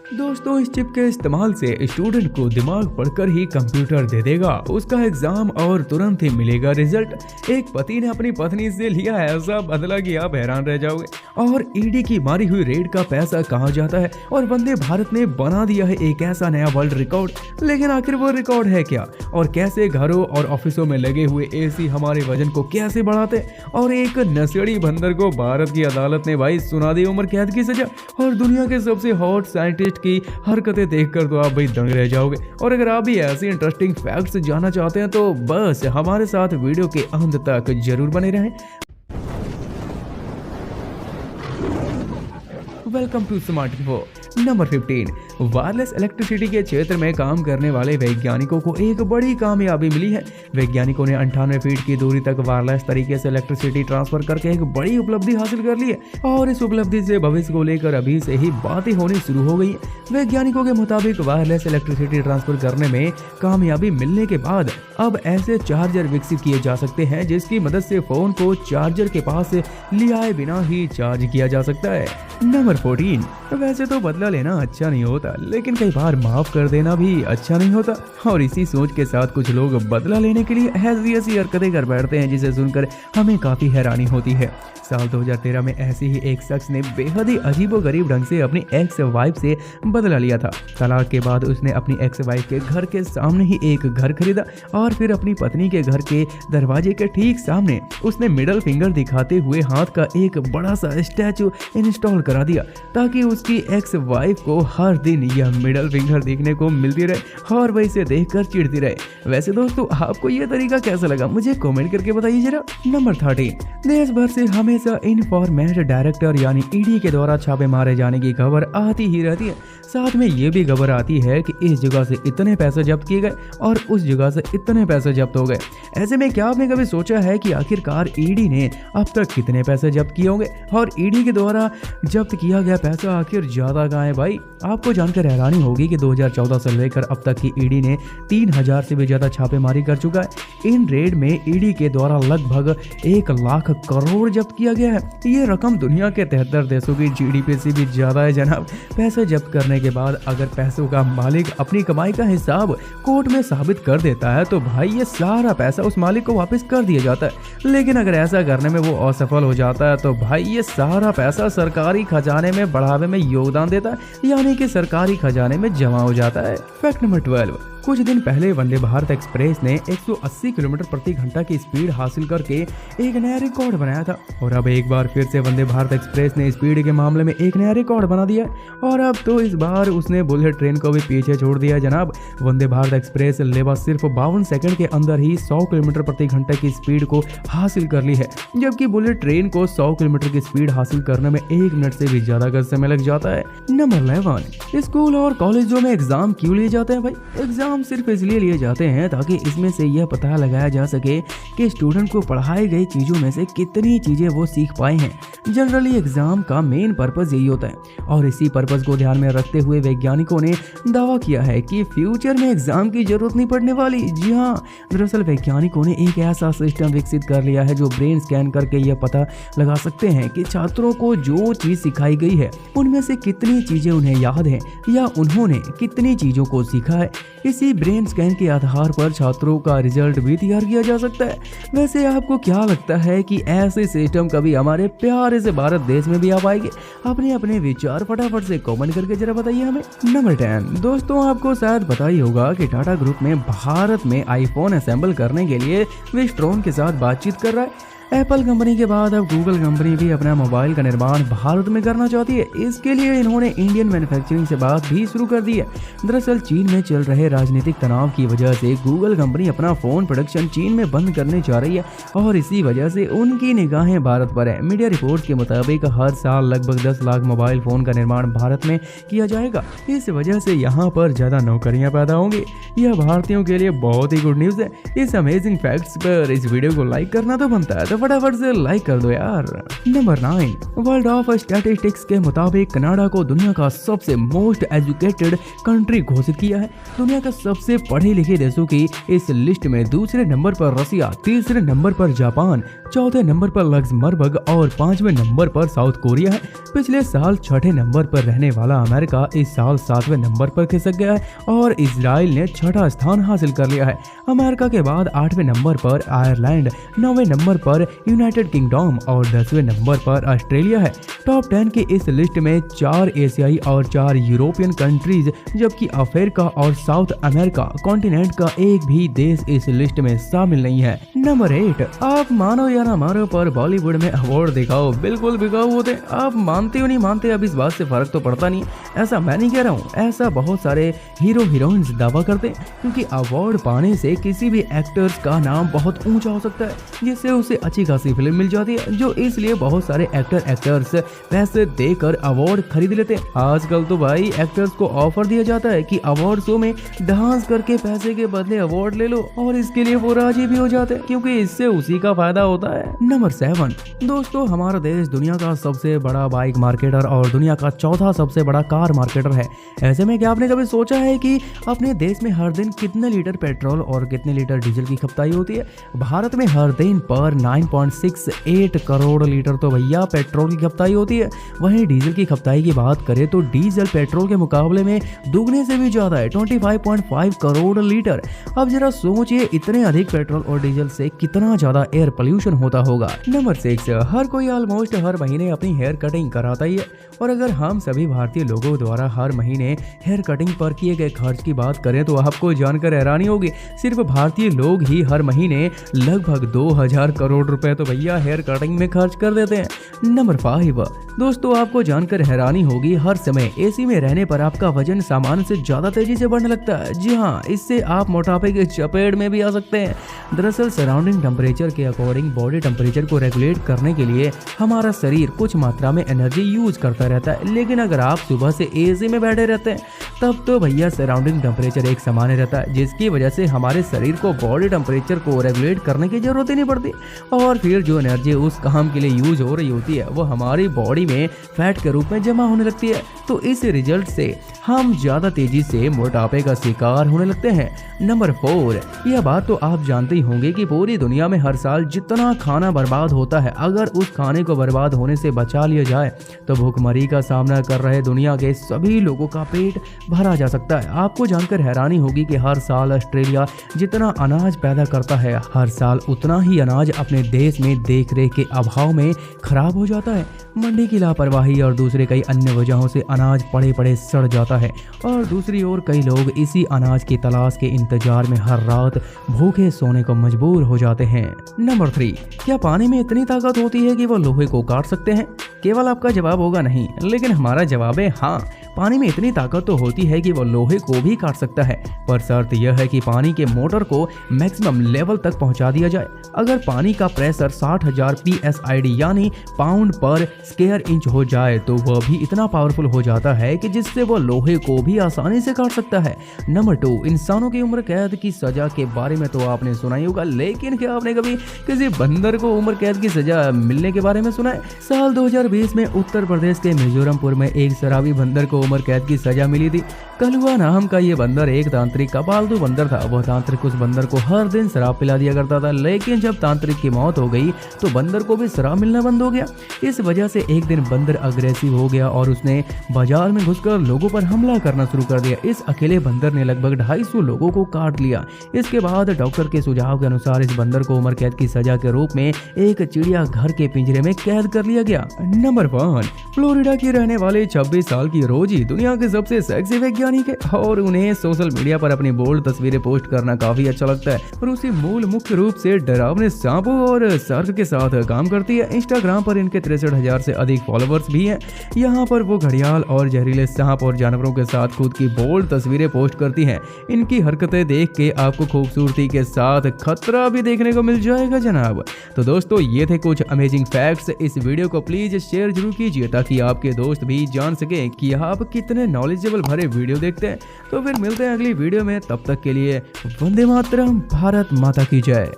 दोस्तों, इस चिप के इस्तेमाल से स्टूडेंट को दिमाग पढ़कर ही कंप्यूटर दे देगा उसका एग्जाम और तुरंत ही मिलेगा रिजल्ट। एक पति ने अपनी पत्नी से लिया ऐसा बदला कि आप हैरान रह जाओगे। और ईडी की मारी हुई रेड का पैसा कहाँ जाता है, और वंदे भारत ने बना दिया है एक ऐसा नया वर्ल्ड रिकॉर्ड। लेकिन आखिर वो रिकॉर्ड है क्या, और कैसे घरों और ऑफिसों में लगे हुए एसी हमारे वजन को कैसे बढ़ाते। और एक नशेड़ी बंदर को भारत की अदालत ने भाई सुना दी उम्र कैद की सजा। और दुनिया के सबसे हॉट साइंटिस्ट की हरकतें देखकर तो आप भाई दंग रह जाओगे। और अगर आप भी ऐसे इंटरेस्टिंग फैक्ट्स जानना चाहते हैं तो बस हमारे साथ वीडियो के अंत तक जरूर बने रहें। Welcome to smart info. Number 15, wireless electricity के क्षेत्र में काम करने वाले वैज्ञानिकों को एक बड़ी कामयाबी मिली है। वैज्ञानिकों ने 98 फीट की दूरी तक वायरलेस तरीके से इलेक्ट्रिसिटी ट्रांसफर करके एक बड़ी उपलब्धि हासिल कर ली है। और इस उपलब्धि से भविष्य को लेकर अभी से ही बातें होनी शुरू हो गई है। वैज्ञानिकों के मुताबिक वायरलेस इलेक्ट्रिसिटी ट्रांसफर करने में कामयाबी मिलने के बाद अब ऐसे चार्जर विकसित किए जा सकते हैं जिसकी मदद से फोन को चार्जर के पास ले आए बिना ही चार्ज किया जा सकता है। नंबर 14, वैसे तो बदला लेना अच्छा नहीं होता, लेकिन कई बार माफ कर देना भी अच्छा नहीं होता। और इसी सोच के साथ कुछ लोग बदला लेने के लिए ऐसी हरकतें कर बैठते हैं जिसे सुनकर हमें काफी हैरानी होती है। साल 2013 में ऐसे ही एक शख्स ने बेहद ही अजीबोगरीब ढंग से अपनी एक्स वाइफ से बदला लिया था। तलाक के बाद उसने अपनी एक्स वाइफ के घर के सामने ही एक घर खरीदा और फिर अपनी पत्नी के घर के दरवाजे के ठीक सामने उसने मिडल फिंगर दिखाते हुए हाथ का एक बड़ा सा स्टैचू इंस्टॉल करा दिया ताकि उसकी एक्स वाइफ को हर दिन यह मिडल फिंगर देखने को मिलती रहे और वह इसे देखकर चिढ़ती रहे। वैसे दोस्तों, आपको यह तरीका कैसा लगा मुझे कमेंट करके बताइए जरा। नंबर 13, देश भर से हमेशा इनफॉर्मेट डायरेक्टर यानी ईडी के द्वारा छापे मारे जाने की खबर आती ही रहती है। साथ में ये भी खबर आती है कि इस जगह से इतने पैसे जब्त किए गए और उस जगह से इतने पैसे जब्त हो गए। ऐसे में क्या आपने कभी सोचा है कि आखिरकार ईडी ने अब तक कितने पैसे जब्त किए होंगे और ईडी के द्वारा जब्त किया गया पैसा आखिर ज्यादा कहाँ है भाई। आपको जानकर हैरानी होगी कि 2014 से लेकर अब तक की ईडी ने 3000 से भी ज्यादा छापेमारी कर चुका है। इन रेड में ईडी के द्वारा लगभग 1 लाख करोड़ जब्त किया गया है। ये रकम दुनिया के 73 देशों की जीडीपी से भी ज्यादा है जनाब। पैसे जब्त करने के बाद अगर पैसों का मालिक अपनी कमाई का हिसाब कोर्ट में साबित कर देता है तो भाई ये सारा पैसा उस मालिक को वापस कर दिया जाता है। लेकिन अगर ऐसा करने में वो असफल हो जाता है तो भाई ये सारा पैसा सरकारी खजाने में बढ़ावे में योगदान देता है, यानी कि सरकारी खजाने में जमा हो जाता है। फैक्ट नंबर 12, कुछ दिन पहले वंदे भारत एक्सप्रेस ने 180 किलोमीटर प्रति घंटा की स्पीड हासिल करके एक नया रिकॉर्ड बनाया था। और अब एक बार फिर से वंदे भारत एक्सप्रेस ने स्पीड के मामले में एक नया रिकॉर्ड बना दिया और अब तो इस बार उसने बुलेट ट्रेन को भी पीछे छोड़ दिया जनाब। वंदे भारत एक्सप्रेस लेवा सिर्फ 52 सेकंड के अंदर ही 100 किलोमीटर प्रति घंटे की स्पीड को हासिल कर ली है, जबकि बुलेट ट्रेन को 100 किलोमीटर की स्पीड हासिल करने में 1 मिनट से भी ज्यादा का समय लग जाता है। नंबर 11, स्कूल और कॉलेजों में एग्जाम क्यों लिए जाते हैं भाई। एग्जाम सिर्फ इसलिए लिए जाते हैं ताकि इसमें से यह पता लगाया जा सके कि स्टूडेंट को पढ़ाई गई चीजों में से कितनी चीजें वो सीख पाए हैं। जनरली एग्जाम का मेन पर्पस यही होता है और इसी पर्पस को ध्यान में रखते हुए वैज्ञानिकों ने दावा किया है कि फ्यूचर में एग्जाम की जरूरत नहीं पड़ने वाली। जी हाँ, दरअसल वैज्ञानिकों ने एक ऐसा सिस्टम विकसित कर लिया है जो ब्रेन स्कैन करके यह पता लगा सकते हैं कि छात्रों को जो चीज सिखाई गई है उनमें से कितनी चीजें उन्हें याद है या उन्होंने कितनी चीजों को सीखा है। इसी ब्रेन स्कैन के आधार पर छात्रों का रिजल्ट भी तैयार किया जा सकता है। वैसे आपको क्या लगता है कि ऐसे सिस्टम कभी हमारे प्यारे से भारत देश में भी आ पाएंगे? अपने अपने विचार फटाफट से कमेंट करके जरा बताइए हमें। नंबर 10, दोस्तों आपको शायद पता ही होगा कि टाटा ग्रुप में भारत में आईफोन असेंबल करने के लिए विस्ट्रॉन के साथ बातचीत कर रहा है। एप्पल कंपनी के बाद अब गूगल कंपनी भी अपना मोबाइल का निर्माण भारत में करना चाहती है। इसके लिए इन्होंने इंडियन मैन्युफैक्चरिंग से बात भी शुरू कर दी है। दरअसल चीन में चल रहे राजनीतिक तनाव की वजह से गूगल कंपनी अपना फोन प्रोडक्शन चीन में बंद करने जा रही है और इसी वजह से उनकी निगाहें भारत पर है। मीडिया रिपोर्ट्स के मुताबिक हर साल लगभग 10 लाख मोबाइल फोन का निर्माण भारत में किया जाएगा। इस वजह से यहाँ पर ज्यादा नौकरियां पैदा होंगी। यह भारतीयों के लिए बहुत ही गुड न्यूज है। इस अमेजिंग फैक्ट्स पर इस वीडियो को लाइक करना तो बनता है, तो फटाफट से लाइक कर दो यार। नंबर 9, वर्ल्ड ऑफ स्टैटिस्टिक्स के मुताबिक कनाडा को दुनिया का सबसे मोस्ट एजुकेटेड कंट्री घोषित किया है। दुनिया का सबसे पढ़े लिखे देशों की इस लिस्ट में दूसरे नंबर पर रसिया, तीसरे नंबर पर जापान, चौथे नंबर पर लक्समबर्ग और 5वें नंबर पर साउथ कोरिया है। पिछले साल छठे नंबर पर रहने वाला अमेरिका इस साल 7वें नंबर पर खिसक गया है और इजराइल ने छठा स्थान हासिल कर लिया है। अमेरिका के बाद 8वें नंबर पर आयरलैंड, 9वें नंबर पर यूनाइटेड किंगडम और 10वें नंबर पर ऑस्ट्रेलिया है। टॉप 10 की इस लिस्ट में 4 एशियाई और 4 यूरोपियन कंट्रीज, जबकि अफ्रीका और साउथ अमेरिका कॉन्टिनेंट का एक भी देश इस लिस्ट में शामिल नहीं है। नंबर 8, आप मानो या ना मानो पर बॉलीवुड में अवार्ड दिखाओ बिल्कुल बिकाऊ होते। आप मानते हो नहीं मानते, अब इस बात से फर्क तो पड़ता नहीं। ऐसा मैं नहीं कह रहा हूँ, ऐसा बहुत सारे हीरो हीरोइंस दावा करते हैं, क्योंकि अवार्ड पाने से किसी भी एक्टर्स का नाम बहुत ऊंचा हो सकता है, जिससे उसे अच्छी खासी फिल्म मिल जाती है, जो इसलिए बहुत सारे एक्टर्स पैसे देकर अवार्ड खरीद लेते हैं। आजकल तो भाई एक्टर्स को ऑफर दिया जाता है कि अवार्ड शो में डांस करके पैसे के बदले अवार्ड ले लो, और इसके लिए वो राजी भी हो जाते हैं, क्योंकि इससे उसी का फायदा होता है। नंबर 7, दोस्तों हमारा देश दुनिया का सबसे बड़ा बाइक मार्केटर और दुनिया का चौथा सबसे बड़ा कार मार्केटर है। ऐसे में क्या आपने कभी सोचा है कि अपने देश में हर दिन कितने लीटर पेट्रोल और कितने लीटर डीजल की खपताई होती है? भारत में हर दिन पर 9.68 करोड़ लीटर तो भैया पेट्रोल की खपताई होती है। वहीं डीजल की खपताई की बात करें तो डीजल पेट्रोल के मुकाबले में दुगने से भी ज्यादा है, 25.5 करोड़ लीटर। अब जरा सोचिए, इतने अधिक पेट्रोल और डीजल से कितना ज्यादा एयर पोल्यूशन होता होगा। नंबर 6, हर कोई ऑलमोस्ट हर महीने अपनी हेयर कटिंग कराता ही है, और अगर हम सभी भारतीय लोगों द्वारा हर महीने हेयर कटिंग पर किए गए खर्च की बात करें तो आपको जानकर हैरानी होगी, सिर्फ भारतीय लोग ही हर महीने लगभग 2000 करोड़ रुपए तो भैया हेयर कटिंग में खर्च कर देते हैं। नंबर 5, दोस्तों आपको जानकर हैरानी होगी, हर समय एसी में रहने पर आपका वजन सामान्य से ज्यादा तेजी से बढ़ने लगता है। जी हाँ, इससे आप मोटापे के चपेट में भी आ सकते हैं। दरअसल सराउंडिंग टेम्परेचर के अकॉर्डिंग बॉडी टेम्परेचर को रेगुलेट करने के लिए हमारा शरीर कुछ मात्रा में एनर्जी यूज करता रहता है, लेकिन अगर आप सुबह से एसी में बैठे रहते हैं तब तो भैया सराउंडिंग टेम्परेचर एक समान रहता है, जिसकी वजह से हमारे शरीर को बॉडी टेम्परेचर को रेगुलेट करने की जरूरत ही नहीं पड़ती, और फिर जो एनर्जी उस काम के लिए यूज हो रही होती है वो हमारी बॉडी में फैट के रूप में जमा होने लगती है। तो इस रिजल्ट से हम ज्यादा तेजी से मोटापे का शिकार होने लगते हैं। नंबर 4, यह बात तो आप जानते ही होंगे कि पूरी दुनिया में हर साल जितना खाना बर्बाद होता है, अगर उस खाने को बर्बाद होने से बचा लिया जाए तो भूखमरी का सामना कर रहे दुनिया के सभी लोगों का पेट भरा जा सकता है। आपको जानकर हैरानी होगी कि हर साल ऑस्ट्रेलिया जितना अनाज पैदा करता है, हर साल उतना ही अनाज अपने देश में देखरेख के अभाव में खराब हो जाता है। मंडी की लापरवाही और दूसरे कई अन्य वजहों से अनाज पड़े पड़े सड़ जाता है, और दूसरी ओर कई लोग इसी अनाज की तलाश के इंतजार में हर रात भूखे सोने को मजबूर हो जाते हैं। नंबर 3, क्या पानी में इतनी ताकत होती है कि वो लोहे को काट सकते हैं? केवल आपका जवाब होगा नहीं, लेकिन हमारा जवाब है हाँ, पानी में इतनी ताकत तो होती है कि वो लोहे को भी काट सकता है, पर शर्त यह है कि पानी के मोटर को मैक्सिमम लेवल तक पहुंचा दिया जाए। अगर पानी का प्रेशर 60,000 PSID यानी पाउंड पर स्क्वायर इंच हो जाए तो वह भी इतना पावरफुल हो जाता है कि जिससे वह लोहे को भी आसानी से काट सकता है। नंबर 2, इंसानों की उम्र कैद की सजा के बारे में तो आपने सुना ही होगा, लेकिन क्या आपने कभी किसी बंदर को उम्र कैद की सजा मिलने के बारे में सुना है? साल 2020 में उत्तर प्रदेश के मिजोरमपुर में एक शराबी बंदर को उम्र कैद की सजा मिली थी। कलुआ नाम का ये बंदर एक तांत्रिक का पालतू बंदर था। वह तांत्रिक उस बंदर को हर दिन शराब पिला दिया करता था, लेकिन जब तांत्रिक की मौत हो गई तो बंदर को भी शराब मिलना बंद हो गया। इस वजह से एक दिन बंदर अग्रेसिव हो गया और उसने बाजार में घुसकर लोगों पर हमला करना शुरू कर दिया। इस अकेले बंदर ने लगभग 250 लोगों को काट लिया। इसके बाद डॉक्टर के सुझाव के अनुसार इस बंदर को उम्र कैद की सजा के रूप में एक चिड़िया घर के पिंजरे में कैद कर लिया गया। नंबर 1, फ्लोरिडा की रहने वाले 26 साल की रोजी दुनिया के सबसे सेक्सी वैज्ञानिक है, और उन्हें सोशल मीडिया पर अपनी बोल्ड तस्वीरें पोस्ट करना काफी अच्छा लगता है। रूसी मूल मुख्य रूप से डरावने सांपों और शार्क के साथ काम करती है। इंस्टाग्राम पर इनके 63,000 से अधिक फॉलोवर्स भी हैं। यहाँ पर वो घड़ियाल और जहरीले सांप और जानवरों के साथ खुद की बोल्ड तस्वीरें पोस्ट करती हैं। इनकी हरकतें देख के आपको खूबसूरती के साथ खतरा भी देखने को मिल जाएगा जनाब। तो दोस्तों, ये थे कुछ अमेजिंग फैक्ट्स। इस वीडियो को प्लीज शेयर जरूर कीजिए ताकि आपके दोस्त भी जान सके कि आप कितने नॉलेजेबल भरे वीडियो देखते हैं। तो फिर मिलते हैं अगली वीडियो में, तब तक के लिए वंदे मातरम, भारत माता की जय।